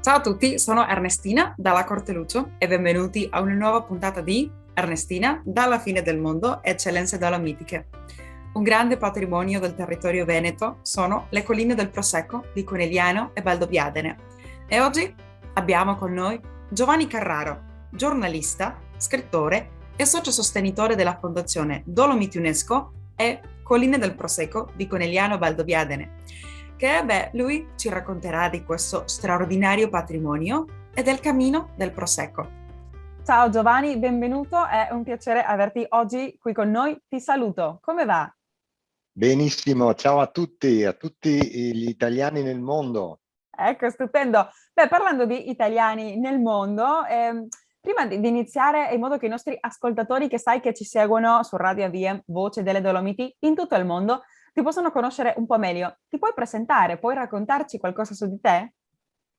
Ciao a tutti, sono Ernestina dalla Corte Lucio e benvenuti a una nuova puntata di Ernestina dalla fine del mondo, eccellenze dolomitiche. Un grande patrimonio del territorio veneto sono le colline del Prosecco di Conegliano e Valdobbiadene. E oggi abbiamo con noi Giovanni Carraro, giornalista, scrittore e socio sostenitore della Fondazione Dolomiti UNESCO e Colline del Prosecco di Conegliano e Valdobbiadene, lui ci racconterà di questo straordinario patrimonio e del cammino del Prosecco. Ciao Giovanni, benvenuto, è un piacere averti oggi qui con noi. Ti saluto, come va? Benissimo, ciao a tutti gli italiani nel mondo. Ecco, stupendo. Parlando di italiani nel mondo, prima di iniziare, in modo che i nostri ascoltatori che sai che ci seguono su Radio AVM, Voce delle Dolomiti, in tutto il mondo, ti possono conoscere un po' meglio. Ti puoi presentare, puoi raccontarci qualcosa su di te?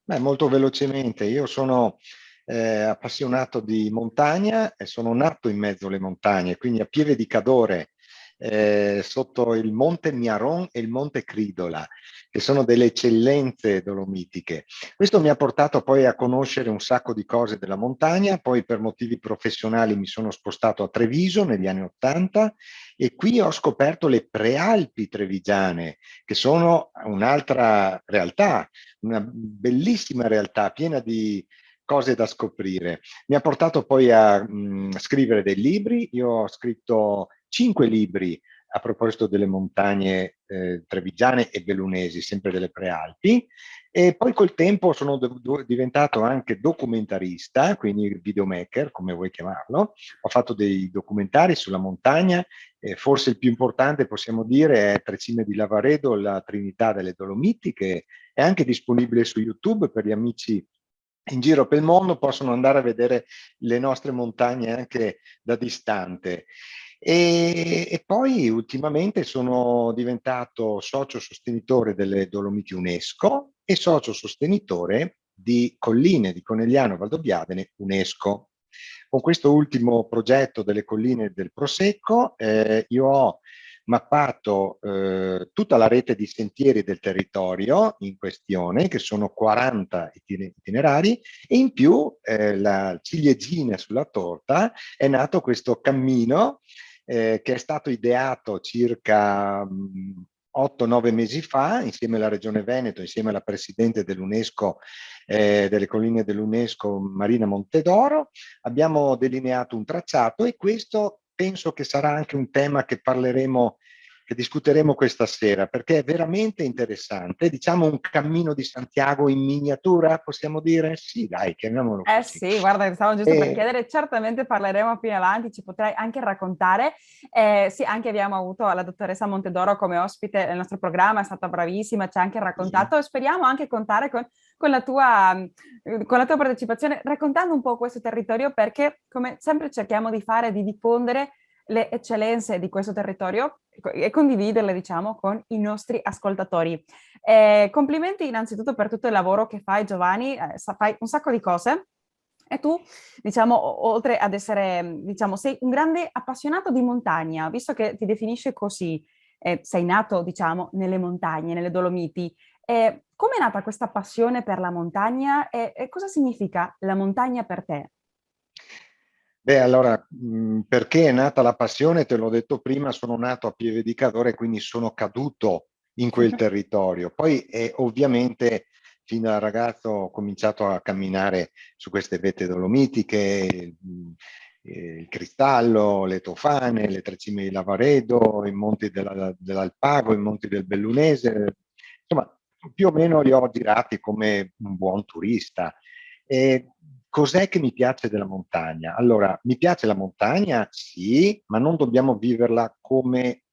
Beh, molto velocemente, io sono appassionato di montagna e sono nato in mezzo alle montagne, quindi a Pieve di Cadore, sotto il Monte Miaron e il Monte Cridola, che sono delle eccellenze dolomitiche. Questo mi ha portato poi a conoscere un sacco di cose della montagna, poi per motivi professionali mi sono spostato a Treviso negli anni '80 e qui ho scoperto le prealpi trevigiane, che sono un'altra realtà, una bellissima realtà piena di cose da scoprire. Mi ha portato poi a scrivere dei libri. Io ho scritto 5 libri a proposito delle montagne trevigiane e bellunesi, sempre delle prealpi, e poi col tempo sono diventato anche documentarista, quindi videomaker, come vuoi chiamarlo. Ho fatto dei documentari sulla montagna, forse il più importante possiamo dire è Tre Cime di Lavaredo, la Trinità delle Dolomiti, che è anche disponibile su YouTube per gli amici in giro per il mondo, possono andare a vedere le nostre montagne anche da distante. E poi ultimamente sono diventato socio sostenitore delle Dolomiti UNESCO e socio sostenitore di Colline di Conegliano e Valdobbiadene UNESCO. Con questo ultimo progetto delle colline del Prosecco io ho mappato tutta la rete di sentieri del territorio in questione, che sono 40 itinerari, e in più la ciliegina sulla torta è nato questo cammino che è stato ideato circa 8-9 mesi fa insieme alla Regione Veneto, insieme alla Presidente dell'UNESCO, delle colline dell'UNESCO, Marina Montedoro. Abbiamo delineato un tracciato e questo penso che sarà anche un tema che parleremo, che discuteremo questa sera, perché è veramente interessante. Diciamo un cammino di Santiago in miniatura, possiamo dire? Sì, dai, chiamiamolo così. Sì, guarda, stavo giusto per chiedere, certamente parleremo più in avanti, ci potrai anche raccontare. Sì, anche abbiamo avuto la dottoressa Montedoro come ospite nel nostro programma, è stata bravissima, ci ha anche raccontato e speriamo anche contare con la tua partecipazione, raccontando un po' questo territorio, perché come sempre cerchiamo di fare, di diffondere le eccellenze di questo territorio e condividerle, diciamo, con i nostri ascoltatori. Complimenti innanzitutto per tutto il lavoro che fai, Giovanni, fai un sacco di cose. E tu, diciamo, oltre ad essere, diciamo, sei un grande appassionato di montagna, visto che ti definisci così, sei nato, diciamo, nelle montagne, nelle Dolomiti. Come è nata questa passione per la montagna e cosa significa la montagna per te? Beh, allora, perché è nata la passione? Te l'ho detto prima, sono nato a Pieve di Cadore, quindi sono caduto in quel territorio. Poi, ovviamente, fin da ragazzo ho cominciato a camminare su queste vette dolomitiche, il Cristallo, le Tofane, le Tre Cime di Lavaredo, i monti dell'Alpago, i monti del Bellunese. Insomma, più o meno li ho girati come un buon turista. E cos'è che mi piace della montagna? Allora, mi piace la montagna, sì, ma non dobbiamo viverla come,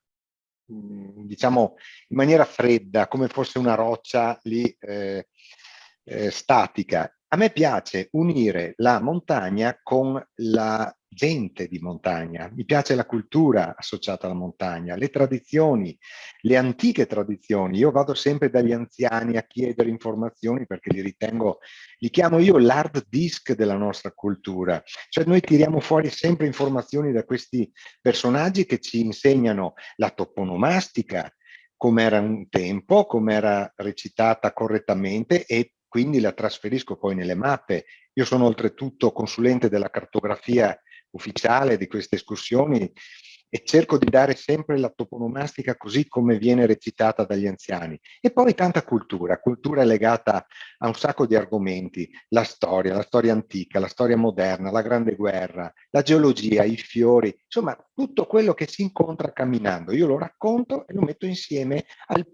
diciamo, in maniera fredda, come fosse una roccia lì statica. A me piace unire la montagna con la gente di montagna, mi piace la cultura associata alla montagna, le tradizioni, le antiche tradizioni. Io vado sempre dagli anziani a chiedere informazioni perché li ritengo, li chiamo io l'hard disk della nostra cultura. Cioè noi tiriamo fuori sempre informazioni da questi personaggi che ci insegnano la toponomastica, come era un tempo, come era recitata correttamente e quindi la trasferisco poi nelle mappe. Io sono oltretutto consulente della cartografia ufficiale di queste escursioni e cerco di dare sempre la toponomastica così come viene recitata dagli anziani. E poi tanta cultura legata a un sacco di argomenti, la storia antica, la storia moderna, la Grande Guerra, la geologia, i fiori, insomma tutto quello che si incontra camminando. Io lo racconto e lo metto insieme alla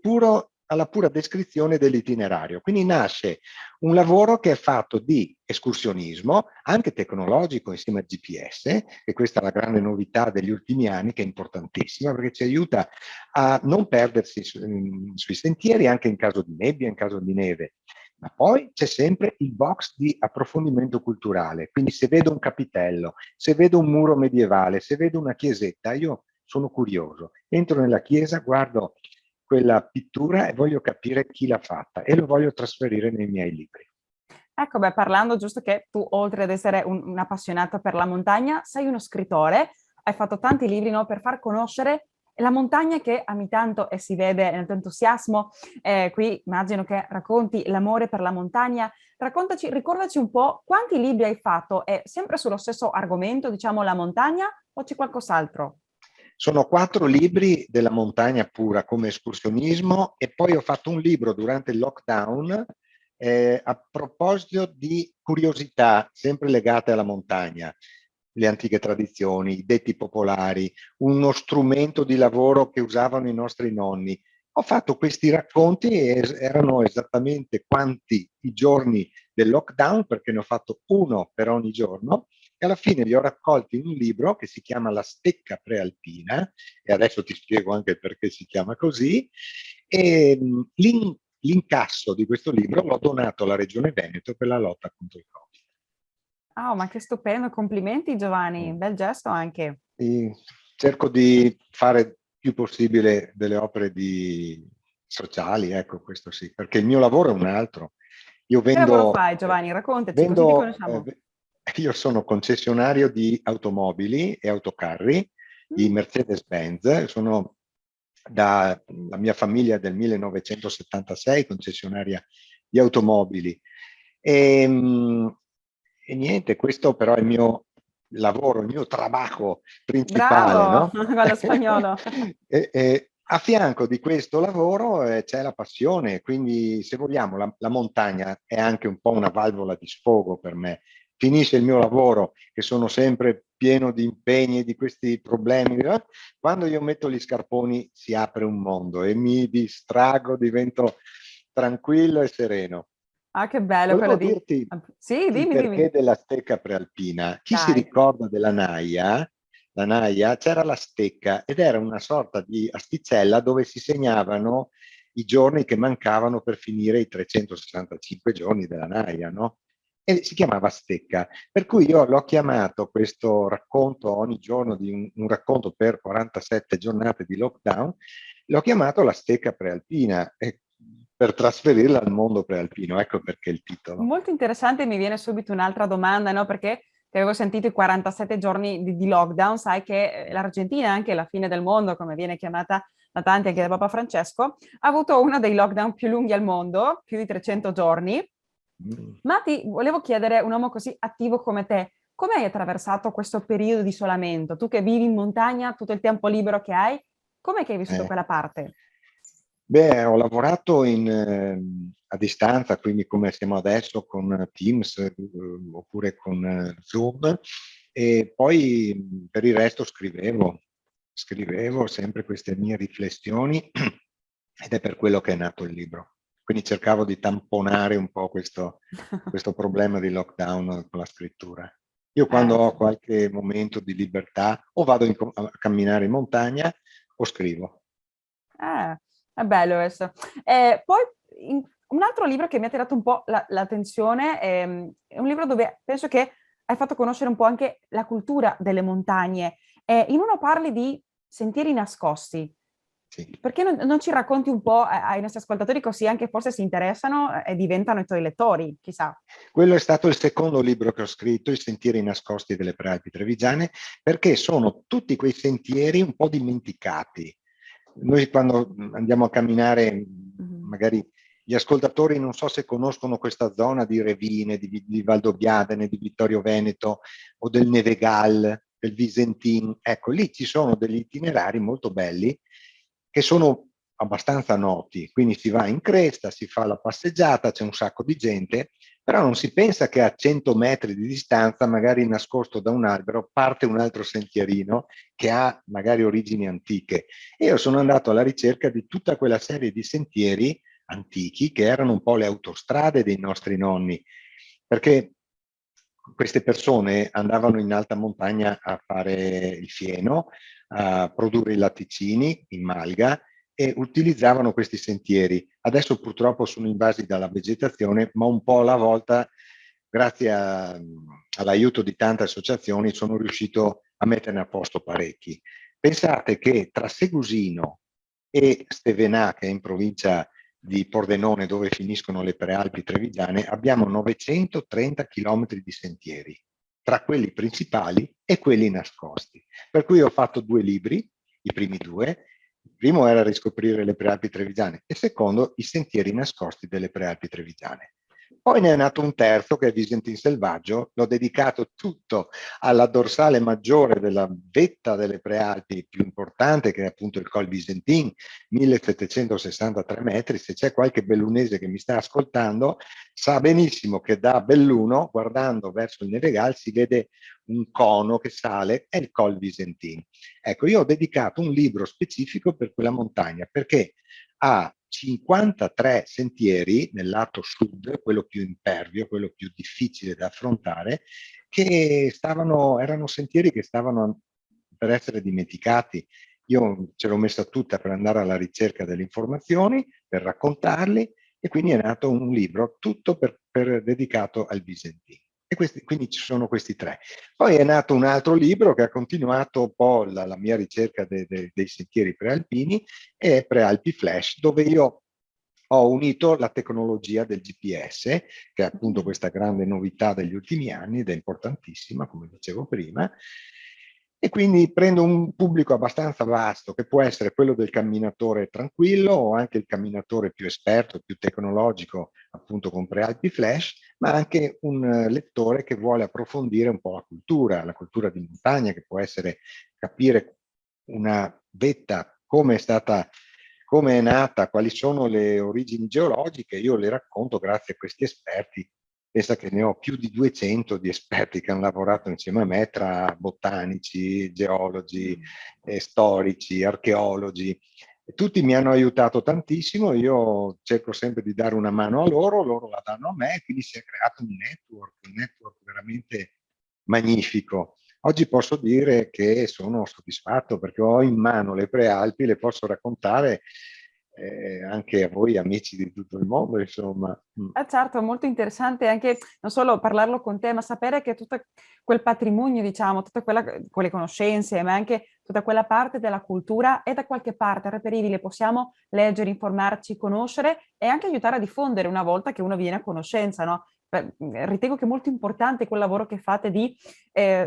pura descrizione dell'itinerario. Quindi nasce un lavoro che è fatto di escursionismo, anche tecnologico insieme al GPS, e questa è la grande novità degli ultimi anni, che è importantissima perché ci aiuta a non perdersi sui sentieri anche in caso di nebbia, in caso di neve. Ma poi c'è sempre il box di approfondimento culturale, quindi se vedo un capitello, se vedo un muro medievale, se vedo una chiesetta, io sono curioso, entro nella chiesa, guardo quella pittura e voglio capire chi l'ha fatta e lo voglio trasferire nei miei libri. Ecco, beh, parlando giusto che tu, oltre ad essere un appassionato per la montagna, sei uno scrittore, hai fatto tanti libri, no, per far conoscere la montagna che ami tanto e si vede nel tuo entusiasmo. Qui immagino che racconti l'amore per la montagna. Raccontaci, ricordaci un po' quanti libri hai fatto e sempre sullo stesso argomento, diciamo la montagna, o c'è qualcos'altro? Sono 4 libri della montagna pura come escursionismo e poi ho fatto un libro durante il lockdown a proposito di curiosità sempre legate alla montagna, le antiche tradizioni, i detti popolari, uno strumento di lavoro che usavano i nostri nonni. Ho fatto questi racconti e erano esattamente quanti i giorni del lockdown, perché ne ho fatto uno per ogni giorno, e alla fine li ho raccolti in un libro che si chiama La stecca prealpina, e adesso ti spiego anche perché si chiama così, e l'incasso di questo libro l'ho donato alla Regione Veneto per la lotta contro il Covid. Oh, ma che stupendo, complimenti Giovanni, bel gesto anche. E cerco di fare più possibile delle opere sociali, ecco, questo sì, perché il mio lavoro è un altro. Io Che lavoro vendo, fai Giovanni? Raccontaci, così ti vendo conosciamo. io sono concessionario di automobili e autocarri di Mm. Mercedes-Benz, la mia famiglia è del 1976, concessionaria di automobili. E, e niente, questo però è il mio lavoro, il mio trabajo principale, Bravo, no? con lo spagnolo. E a fianco di questo lavoro c'è la passione, quindi se vogliamo la montagna è anche un po' una valvola di sfogo per me. Finisce il mio lavoro, che sono sempre pieno di impegni, di questi problemi, quando io metto gli scarponi si apre un mondo e mi distrago, divento tranquillo e sereno. Ah, che bello quello Volevo di... dirti Sì, il dimmi, dimmi. perché della stecca prealpina. Chi si Dai. ricorda della Naia, la Naia, c'era la stecca ed era una sorta di asticella dove si segnavano i giorni che mancavano per finire i 365 giorni della Naia, no? E si chiamava stecca. Per cui io l'ho chiamato questo racconto ogni giorno di un racconto per 47 giornate di lockdown, l'ho chiamato la stecca prealpina per trasferirla al mondo prealpino, ecco perché il titolo. Molto interessante, mi viene subito un'altra domanda, no? Perché ti avevo sentito i 47 giorni di lockdown, sai che l'Argentina, anche la fine del mondo, come viene chiamata da tanti anche da Papa Francesco, ha avuto uno dei lockdown più lunghi al mondo, più di 300 giorni. Mm. Ma ti volevo chiedere, un uomo così attivo come te, come hai attraversato questo periodo di isolamento? Tu che vivi in montagna, tutto il tempo libero che hai, come che hai vissuto Eh. quella parte? Beh, ho lavorato a distanza, quindi come siamo adesso con Teams oppure con Zoom, e poi per il resto scrivevo sempre queste mie riflessioni ed è per quello che è nato il libro. Quindi cercavo di tamponare un po' questo problema di lockdown con la scrittura. Io quando ho Sì. qualche momento di libertà o vado a camminare in montagna o scrivo. È bello questo. Poi un altro libro che mi ha tirato un po' l'attenzione è un libro dove penso che hai fatto conoscere un po' anche la cultura delle montagne. In uno parli di sentieri nascosti. Sì. Perché non ci racconti un po' ai nostri ascoltatori così anche forse si interessano e diventano i tuoi lettori, chissà. Quello è stato il secondo libro che ho scritto, I sentieri nascosti delle Prealpi Trevigiane, perché sono tutti quei sentieri un po' dimenticati. Noi quando andiamo a camminare Mhm. magari Gli ascoltatori non so se conoscono questa zona di Revine, di Valdobbiadene, di Vittorio Veneto o del Nevegal, del Visentin. Ecco, lì ci sono degli itinerari molto belli che sono abbastanza noti, quindi si va in cresta, si fa la passeggiata, c'è un sacco di gente, però non si pensa che a 100 metri di distanza, magari nascosto da un albero, parte un altro sentierino che ha magari origini antiche. E io sono andato alla ricerca di tutta quella serie di sentieri antichi che erano un po' le autostrade dei nostri nonni, perché queste persone andavano in alta montagna a fare il fieno, a produrre i latticini in malga e utilizzavano questi sentieri. Adesso purtroppo sono invasi dalla vegetazione, ma un po' alla volta, grazie all'aiuto di tante associazioni, sono riuscito a metterne a posto parecchi. Pensate che tra Segusino e Stevenà, che è in provincia di Pordenone, dove finiscono le prealpi trevigiane, abbiamo 930 chilometri di sentieri, tra quelli principali e quelli nascosti. Per cui ho fatto 2 libri, i primi 2. Il primo era riscoprire le prealpi trevigiane e il secondo i sentieri nascosti delle prealpi trevigiane. Poi ne è nato un terzo che è Visentin Selvaggio, l'ho dedicato tutto alla dorsale maggiore della vetta delle Prealpi più importante, che è appunto il Col Visentin, 1763 metri. Se c'è qualche bellunese che mi sta ascoltando, sa benissimo che da Belluno, guardando verso il Nevegal, si vede un cono che sale, è il Col Visentin. Ecco, io ho dedicato un libro specifico per quella montagna, perché ha 53 sentieri nel lato sud, quello più impervio, quello più difficile da affrontare, che erano sentieri che stavano per essere dimenticati. Io ce l'ho messa tutta per andare alla ricerca delle informazioni, per raccontarli, e quindi è nato un libro tutto dedicato al Visentino. E quindi ci sono questi 3. Poi è nato un altro libro che ha continuato un po' la mia ricerca dei sentieri prealpini, e Prealpi Flash, dove io ho unito la tecnologia del GPS, che è appunto questa grande novità degli ultimi anni ed è importantissima, come dicevo prima, e quindi prendo un pubblico abbastanza vasto, che può essere quello del camminatore tranquillo o anche il camminatore più esperto, più tecnologico, appunto con Prealpi Flash, ma anche un lettore che vuole approfondire un po' la cultura di montagna, che può essere capire una vetta, come è nata, quali sono le origini geologiche. Io le racconto grazie a questi esperti. Pensa che ne ho più di 200 di esperti che hanno lavorato insieme a me, tra botanici, geologi, storici, archeologi. E tutti mi hanno aiutato tantissimo, io cerco sempre di dare una mano a loro, loro la danno a me, e quindi si è creato un network veramente magnifico. Oggi posso dire che sono soddisfatto perché ho in mano le Prealpi, le posso raccontare anche a voi amici di tutto il mondo, insomma. Certo, molto interessante anche non solo parlarlo con te, ma sapere che tutto quel patrimonio, diciamo, tutte quelle conoscenze, ma anche tutta quella parte della cultura è da qualche parte reperibile, possiamo leggere, informarci, conoscere e anche aiutare a diffondere una volta che uno viene a conoscenza, no? Ritengo che è molto importante quel lavoro che fate di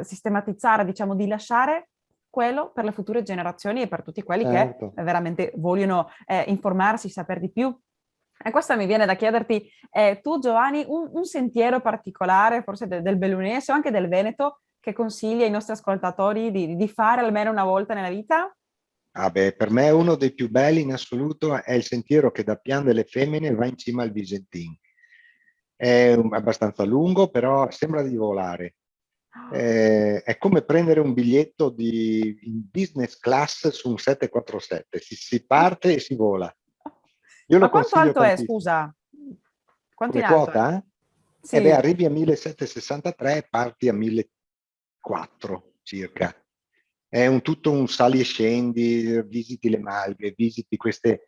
sistematizzare, diciamo, di lasciare quello per le future generazioni e per tutti quelli Certo. che veramente vogliono informarsi, sapere di più. E questo mi viene da chiederti, tu Giovanni, un sentiero particolare, forse del Bellunese o anche del Veneto, che consigli ai nostri ascoltatori di fare almeno una volta nella vita? Ah beh, per me uno dei più belli in assoluto è il sentiero che da Pian delle Femmine va in cima al Visentin. È abbastanza lungo, però sembra di volare. È come prendere un biglietto in business class su un 747. Si parte e si vola. Io lo Ma quanto consiglio alto è, tantissimo. scusa? Quanto in Come alto è? quota? E beh, Sì. arrivi a 1763 e parti a 1400 circa. È tutto un sali e scendi, visiti le malghe, visiti queste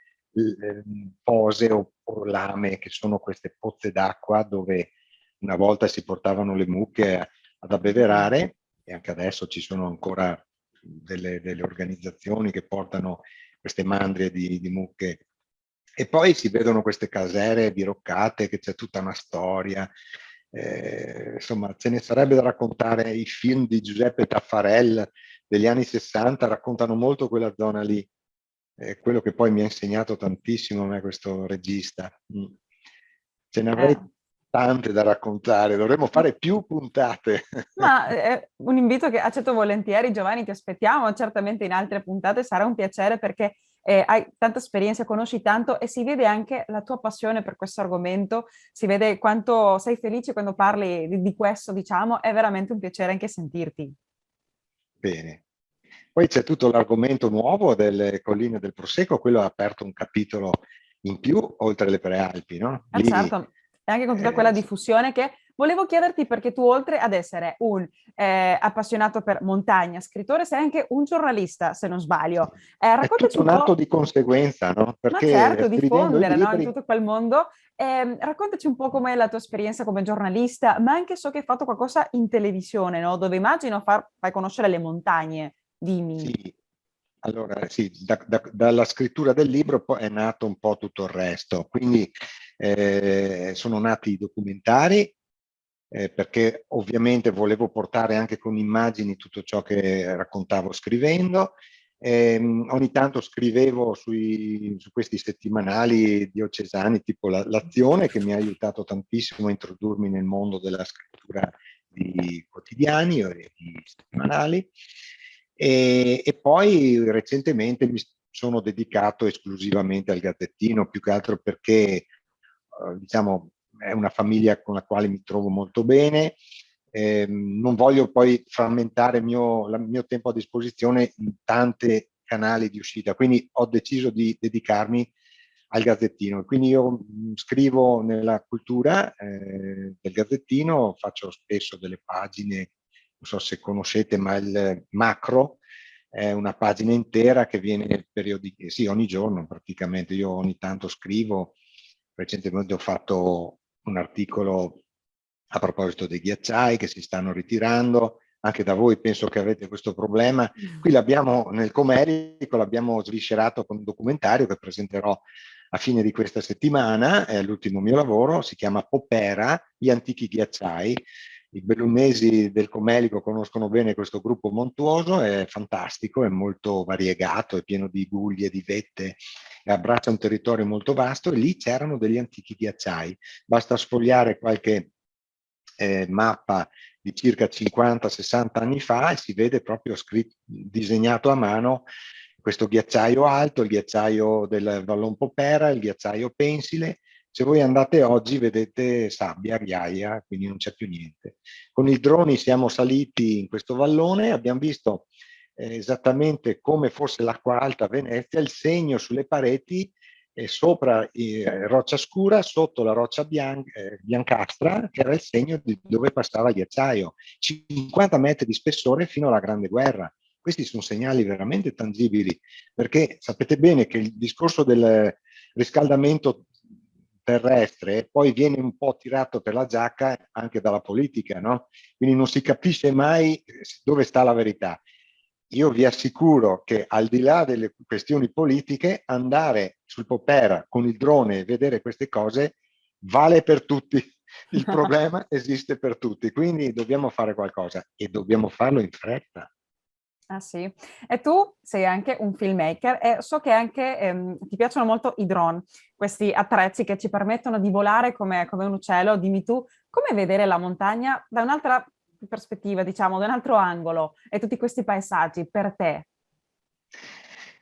pose o lame, che sono queste pozze d'acqua dove una volta si portavano le mucche ad abbeverare, e anche adesso ci sono ancora delle organizzazioni che portano queste mandrie di mucche. E poi si vedono queste casere diroccate, che c'è tutta una storia. Insomma, ce ne sarebbe da raccontare. I film di Giuseppe Taffarel degli anni 60 raccontano molto quella zona lì. Quello che poi mi ha insegnato tantissimo a me questo regista. Ce ne avrei tante da raccontare, dovremmo fare più puntate. Ma è un invito che accetto volentieri, Giovanni, ti aspettiamo certamente in altre puntate, sarà un piacere perché hai tanta esperienza, conosci tanto e si vede anche la tua passione per questo argomento, si vede quanto sei felice quando parli di questo, diciamo, è veramente un piacere anche sentirti. Bene. Poi c'è tutto l'argomento nuovo delle colline del Prosecco, quello ha aperto un capitolo in più oltre le Prealpi, no? Lì, Certo, e anche con tutta quella diffusione che volevo chiederti perché tu oltre ad essere un appassionato per montagna, scrittore, sei anche un giornalista, se non sbaglio. è Raccontaci tutto un nato po'. di conseguenza, no? Ma Perché certo, scrivendo i diffondere, no, in libri, tutto quel mondo. Raccontaci un po' com'è la tua esperienza come giornalista, ma anche so che hai fatto qualcosa in televisione, no? Dove immagino fai conoscere le montagne. Dimmi. sì, allora sì, dalla scrittura del libro poi è nato un po' tutto il resto. Quindi sono nati i documentari, perché ovviamente volevo portare anche con immagini tutto ciò che raccontavo scrivendo. Ogni tanto scrivevo su questi settimanali diocesani tipo l'Azione, che mi ha aiutato tantissimo a introdurmi nel mondo della scrittura di quotidiani e di settimanali. E poi recentemente mi sono dedicato esclusivamente al Gazzettino, più che altro perché diciamo è una famiglia con la quale mi trovo molto bene. Non voglio poi frammentare il mio tempo a disposizione in tanti canali di uscita, quindi ho deciso di dedicarmi al Gazzettino. Quindi io scrivo nella cultura del Gazzettino, faccio spesso delle pagine, non so se conoscete, ma il Macro è una pagina intera che viene sì, ogni giorno praticamente. Io ogni tanto scrivo, recentemente ho fatto un articolo a proposito dei ghiacciai che si stanno ritirando. Anche da voi penso che avete questo problema. Qui l'abbiamo nel Comerico, l'abbiamo sviscerato con un documentario che presenterò a fine di questa settimana, è l'ultimo mio lavoro, si chiama Popera, gli antichi ghiacciai. I bellunesi del Comelico conoscono bene questo gruppo montuoso, è fantastico, è molto variegato, è pieno di guglie, di vette, e abbraccia un territorio molto vasto e lì c'erano degli antichi ghiacciai. Basta sfogliare qualche mappa di circa 50-60 anni fa e si vede proprio scritto, disegnato a mano questo ghiacciaio alto, il ghiacciaio del Vallon Popera, il ghiacciaio pensile. Se voi andate oggi vedete sabbia, ghiaia, quindi non c'è più niente. Con i droni siamo saliti in questo vallone, abbiamo visto esattamente come fosse l'acqua alta a Venezia, il segno sulle pareti sopra roccia scura, sotto la roccia biancastra, che era il segno di dove passava il ghiacciaio. 50 metri di spessore fino alla Grande Guerra. Questi sono segnali veramente tangibili, perché sapete bene che il discorso del riscaldamento terrestre poi viene un po' tirato per la giacca anche dalla politica, no? Quindi non si capisce mai dove sta la verità. Io vi assicuro che al di là delle questioni politiche, andare sul Popera con il drone e vedere queste cose vale per tutti. Il problema esiste per tutti, quindi dobbiamo fare qualcosa e dobbiamo farlo in fretta. Ah sì, e tu sei anche un filmmaker e so che anche ti piacciono molto i drone, questi attrezzi che ci permettono di volare come un uccello. Dimmi tu, come vedere la montagna da un'altra prospettiva, diciamo, da un altro angolo e tutti questi paesaggi per te?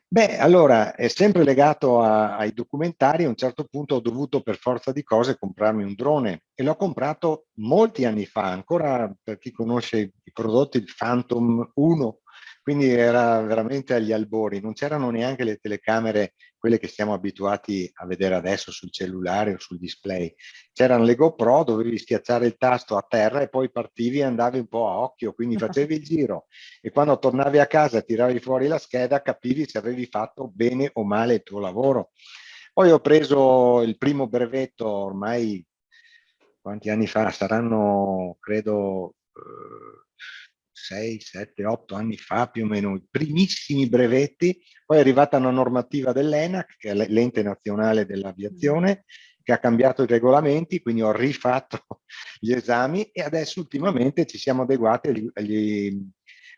Beh, allora, è sempre legato ai documentari. A un certo punto ho dovuto per forza di cose comprarmi un drone e l'ho comprato molti anni fa, ancora per chi conosce i prodotti, il Phantom 1, quindi era veramente agli albori, non c'erano neanche le telecamere, quelle che siamo abituati a vedere adesso sul cellulare o sul display. C'erano le GoPro, dovevi schiacciare il tasto a terra e poi partivi e andavi un po' a occhio, quindi facevi il giro e quando tornavi a casa e tiravi fuori la scheda capivi se avevi fatto bene o male il tuo lavoro. Poi ho preso il primo brevetto ormai, quanti anni fa? Saranno, credo, 6, 7, 8 anni fa più o meno, i primissimi brevetti. Poi è arrivata una normativa dell'ENAC, che è l'ente nazionale dell'aviazione, che ha cambiato i regolamenti, quindi ho rifatto gli esami e adesso ultimamente ci siamo adeguati agli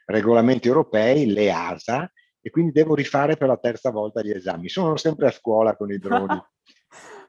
regolamenti europei, l'EASA, e quindi devo rifare per la terza volta gli esami. Sono sempre a scuola con i droni.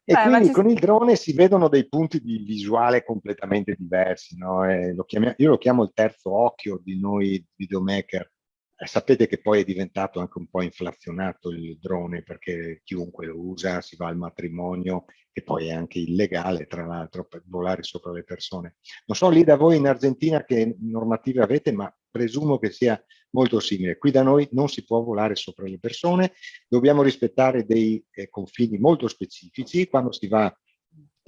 E quindi con il drone si vedono dei punti di visuale completamente diversi, no? Io lo chiamo il terzo occhio di noi videomaker. Sapete che poi è diventato anche un po' inflazionato il drone perché chiunque lo usa, si va al matrimonio, che poi è anche illegale, tra l'altro, per volare sopra le persone. Non so lì da voi in Argentina che normative avete, ma presumo che sia molto simile. Qui da noi non si può volare sopra le persone, dobbiamo rispettare dei confini molto specifici. Quando si va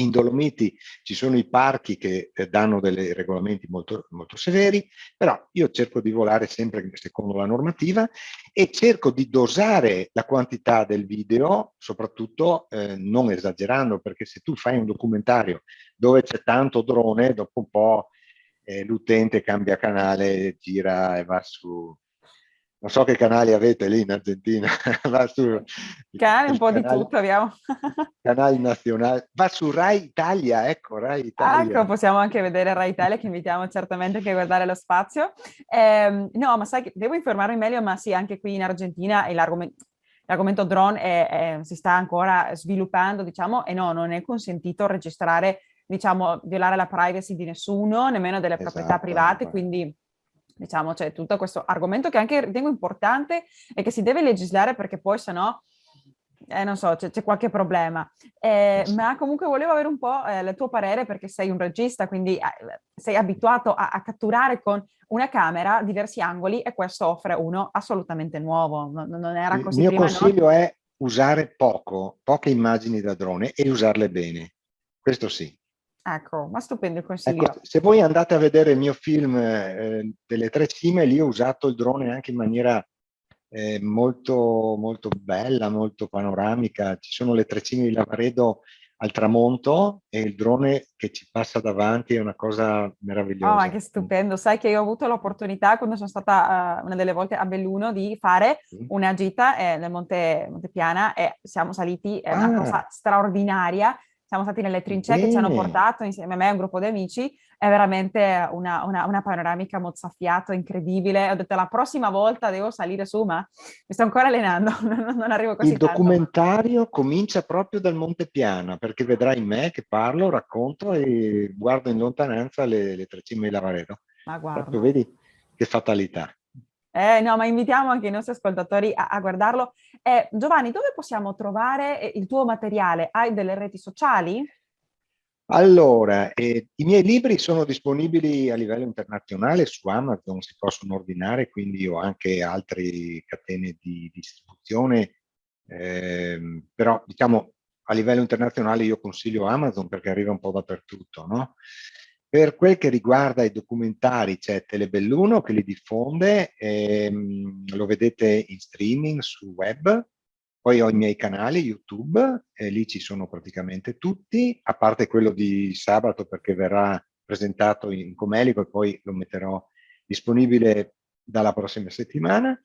in Dolomiti ci sono i parchi che danno dei regolamenti molto, molto severi, però io cerco di volare sempre secondo la normativa e cerco di dosare la quantità del video, soprattutto non esagerando, perché se tu fai un documentario dove c'è tanto drone, dopo un po' l'utente cambia canale, gira e va su... Non so che canali avete lì in Argentina, va su Canali un il po' di tutto abbiamo. canali nazionali, va su Rai Italia, ecco, Rai Ecco, Italia. possiamo anche vedere Rai Italia, che invitiamo certamente anche a guardare lo spazio. No, ma sai che devo informarmi meglio, ma sì, anche qui in Argentina l'argomento drone si sta ancora sviluppando, diciamo, e no, non è consentito registrare, diciamo, violare la privacy di nessuno, nemmeno delle proprietà Esatto, private, quindi diciamo c'è tutto questo argomento che anche ritengo importante e che si deve legislare perché poi se no, non so, c'è qualche problema. sì. Ma comunque volevo avere un po' il tuo parere perché sei un regista, quindi sei abituato a catturare con una camera diversi angoli e questo offre uno assolutamente nuovo. Non era Il così mio prima, no? consiglio è usare poche immagini da drone e usarle bene. Questo sì. Ecco, ma stupendo il Ecco, consiglio. se voi andate a vedere il mio film delle tre cime, lì ho usato il drone anche in maniera molto, molto bella, molto panoramica. Ci sono le tre cime di Lavaredo al tramonto e il drone che ci passa davanti è una cosa Oh, ma meravigliosa. che stupendo. Sai che io ho avuto l'opportunità, quando sono stata una delle volte a Belluno, di fare Sì. una gita nel Monte Piana e siamo saliti, è una Ah, cosa straordinaria. Siamo stati nelle trincee che ci hanno bene. portato insieme a me e un gruppo di amici. È veramente una panoramica mozzafiato incredibile. Ho detto la prossima volta devo salire su, ma mi sto ancora allenando, non arrivo Il così tanto. documentario comincia proprio dal Monte Piana, perché vedrai me che parlo, racconto e guardo in lontananza le tre cime di Lavaredo. Ma Proprio guarda. vedi che fatalità. No, ma invitiamo anche i nostri ascoltatori a guardarlo. Giovanni, dove possiamo trovare il tuo materiale? Hai delle reti sociali? Allora, i miei libri sono disponibili a livello internazionale su Amazon, si possono ordinare, quindi ho anche altre catene di distribuzione, però diciamo a livello internazionale io consiglio Amazon perché arriva un po' dappertutto, no? Per quel che riguarda i documentari c'è Telebelluno che li diffonde, lo vedete in streaming su web, poi ho i miei canali YouTube, e lì ci sono praticamente tutti, a parte quello di sabato perché verrà presentato in Comelico e poi lo metterò disponibile dalla prossima settimana.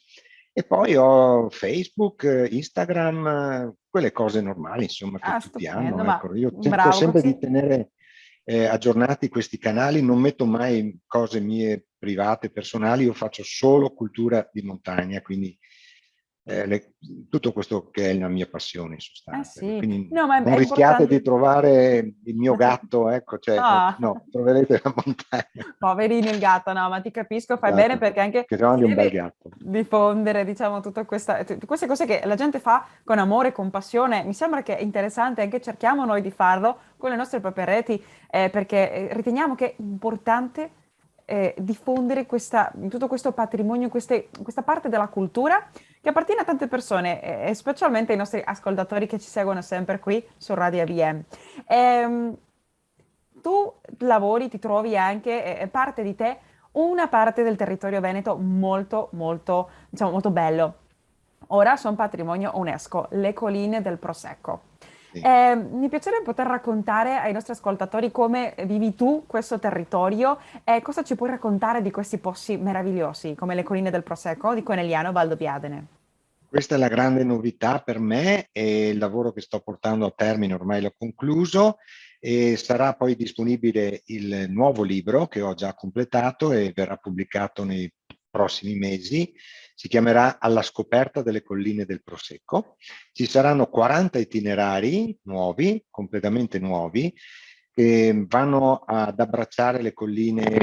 E poi ho Facebook, Instagram, quelle cose normali, insomma, che Ah, tutti stupendo, hanno. ma Ecco, io cerco bravo sempre di così. tenere aggiornati questi canali, non metto mai cose mie private, personali, io faccio solo cultura di montagna, quindi tutto questo che è la mia passione in Eh sostanza. sì, Quindi no, ma è non rischiate di importante. trovare il mio gatto, ecco, cioè, Ah. no, troverete la montagna. Poverino il gatto, no, ma ti capisco, fai bene Esatto, perché anche che sono si anche un bel deve gatto. diffondere, diciamo, tutte queste cose che la gente fa con amore e compasione. Mi sembra che è interessante, anche cerchiamo noi di farlo con le nostre proprie reti, perché riteniamo che è importante diffondere tutto questo patrimonio, questa parte della cultura che appartiene a tante persone, e specialmente ai nostri ascoltatori che ci seguono sempre qui su Radio AVM. Ehm, Tu lavori, ti trovi anche, parte di te, una parte del territorio veneto molto, molto, diciamo, molto bello. Ora sono patrimonio UNESCO, le colline del Prosecco. Sì. Mi piacerebbe poter raccontare ai nostri ascoltatori come vivi tu questo territorio e cosa ci puoi raccontare di questi posti meravigliosi, come le colline del Prosecco di Conegliano Valdobbiadene. Questa è la grande novità per me e il lavoro che sto portando a termine ormai l'ho concluso e sarà poi disponibile il nuovo libro che ho già completato e verrà pubblicato nei prossimi mesi si chiamerà Alla scoperta delle colline del Prosecco. Ci saranno 40 itinerari nuovi, completamente nuovi, che vanno ad abbracciare le colline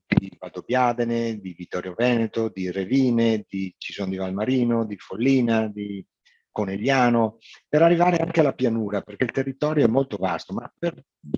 di Valdobbiadene, di Vittorio Veneto, di Revine, di Cison di Valmarino, di Follina, di Conegliano, per arrivare anche alla pianura, perché il territorio è molto vasto, ma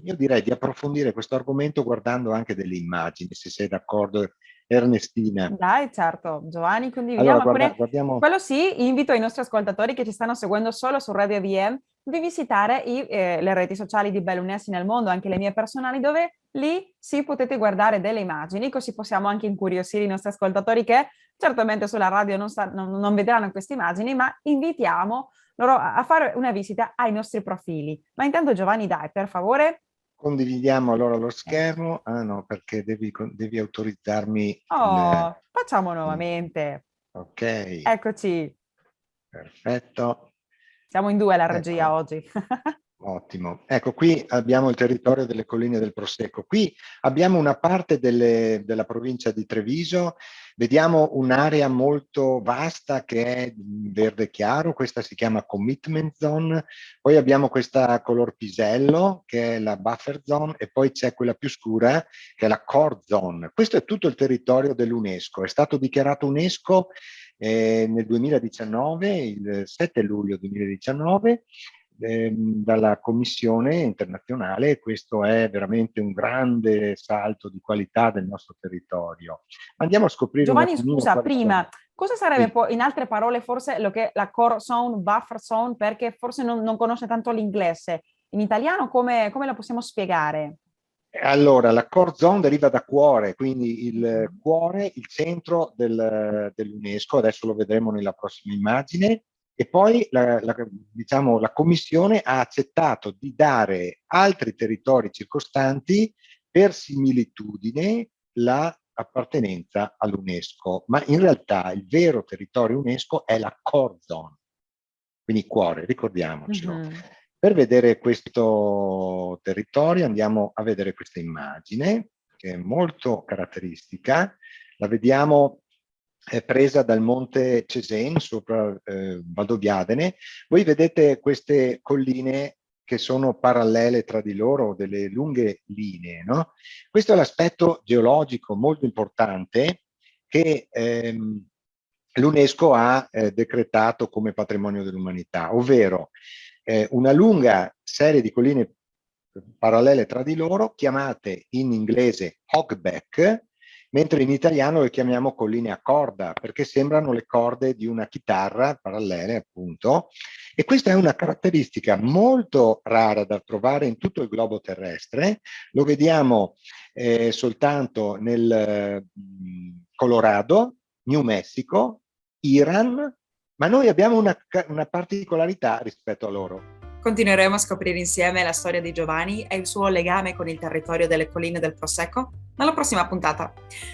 io direi di approfondire questo argomento guardando anche delle immagini, se sei d'accordo, Ernestina. Dai, certo, Giovanni, condividiamo. Allora, guardiamo. Quello sì, invito i nostri ascoltatori che ci stanno seguendo solo su Radio VM di visitare le reti sociali di Bellunesi nel mondo, anche le mie personali, dove lì sì potete guardare delle immagini, così possiamo anche incuriosire i nostri ascoltatori che certamente sulla radio non vedranno queste immagini, ma invitiamo loro a fare una visita ai nostri profili. Ma intanto Giovanni, dai, per favore. Condividiamo allora lo schermo. Ah no, perché devi autorizzarmi. Facciamo nuovamente. Ok. Eccoci. Perfetto. Siamo in due alla regia oggi. Ottimo. Ecco, qui abbiamo il territorio delle colline del Prosecco. Qui abbiamo una parte della provincia di Treviso. Vediamo un'area molto vasta che è verde chiaro, questa si chiama Commitment Zone. Poi abbiamo questa color pisello che è la Buffer Zone e poi c'è quella più scura che è la Core Zone. Questo è tutto il territorio dell'UNESCO. È stato dichiarato UNESCO nel 2019, il 7 luglio 2019, dalla Commissione internazionale, e questo è veramente un grande salto di qualità del nostro territorio. Andiamo a scoprire Giovanni, scusa, prima, cosa sarebbe sì. in altre parole forse la core zone, buffer zone, perché forse non conosce tanto l'inglese. In italiano come la possiamo spiegare? Allora, la core zone deriva da cuore, quindi il cuore, il centro dell'UNESCO, adesso lo vedremo nella prossima immagine, e poi diciamo, la Commissione ha accettato di dare altri territori circostanti per similitudine la appartenenza all'UNESCO, ma in realtà il vero territorio UNESCO è la core zone, quindi cuore, ricordiamocelo. Per vedere questo territorio andiamo a vedere questa immagine che è molto caratteristica. La vediamo presa dal monte Cesen sopra Valdobbiadene. Voi vedete queste colline che sono parallele tra di loro, delle lunghe linee, no? Questo è l'aspetto geologico molto importante che l'UNESCO ha decretato come patrimonio dell'umanità, ovvero una lunga serie di colline parallele tra di loro, chiamate in inglese hogback, mentre in italiano le chiamiamo colline a corda, perché sembrano le corde di una chitarra parallele, appunto. E questa è una caratteristica molto rara da trovare in tutto il globo terrestre. Lo vediamo soltanto nel Colorado, New Mexico, Iran, ma noi abbiamo una particolarità rispetto a loro. Continueremo a scoprire insieme la storia di Giovanni e il suo legame con il territorio delle colline del Prosecco nella prossima puntata.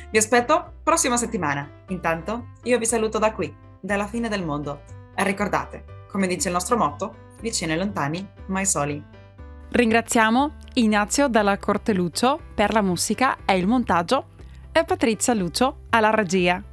Vi aspetto prossima settimana. Intanto io vi saluto da qui, dalla fine del mondo. E ricordate, come dice il nostro motto, vicini e lontani, mai soli. Ringraziamo Ignazio dalla Corte Lucio per la musica e il montaggio e Patrizia Lucio alla regia.